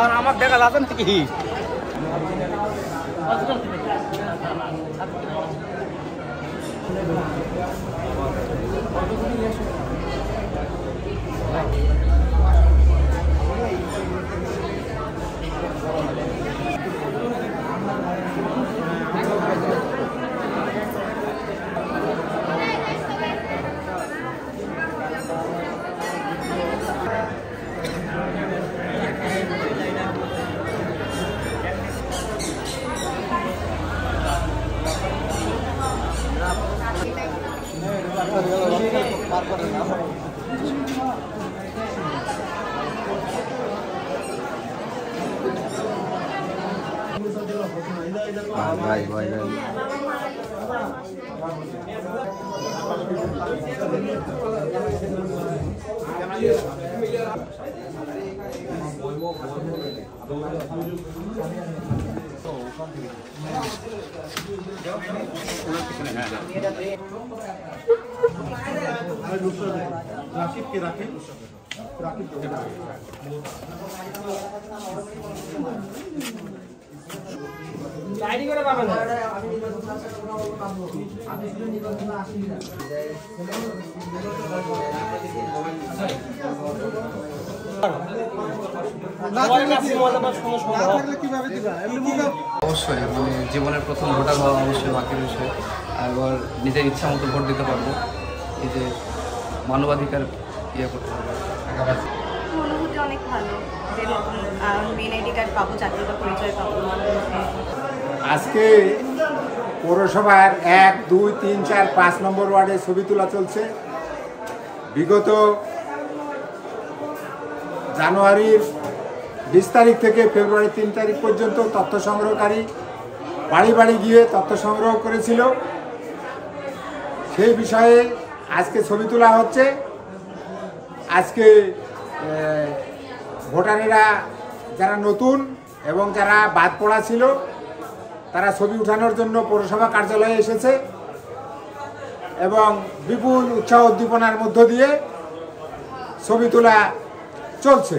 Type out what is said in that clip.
আর আমার দেখা যাচ্ছে নাকি ভাই ভাই ভাই আইডি করে পাবেন না অবশ্যই মানে জীবনের প্রথম ভোটার হওয়া অবশ্যই ভাগ্যের বিষয়। এবার নিজের ইচ্ছা মতো ভোট দিতে পারবো, এই যে মানবাধিকার ইয়ে করতে পারবো। অনুভূতি অনেক ভালো যে নতুন মেন আইডি কার্ড পাবো, জাতীয় পরিচয় পাবো। আজকে পৌরসভার 1, 2, 3, 4, 5 নম্বর ওয়ার্ডে ছবি তোলা চলছে। বিগত জানুয়ারির 20 তারিখ থেকে ফেব্রুয়ারি 3 তারিখ পর্যন্ত তথ্য সংগ্রহকারী বাড়ি বাড়ি গিয়ে তথ্য সংগ্রহ করেছিল। সেই বিষয়ে আজকে ছবি তোলা হচ্ছে। আজকে ভোটারেরা যারা নতুন এবং যারা বাদ পড়া ছিল তারা ছবি উঠানোর জন্য পৌরসভা কার্যালয়ে এসেছে এবং বিপুল উৎসাহ উদ্দীপনার মধ্য দিয়ে ছবি তোলা চলছে।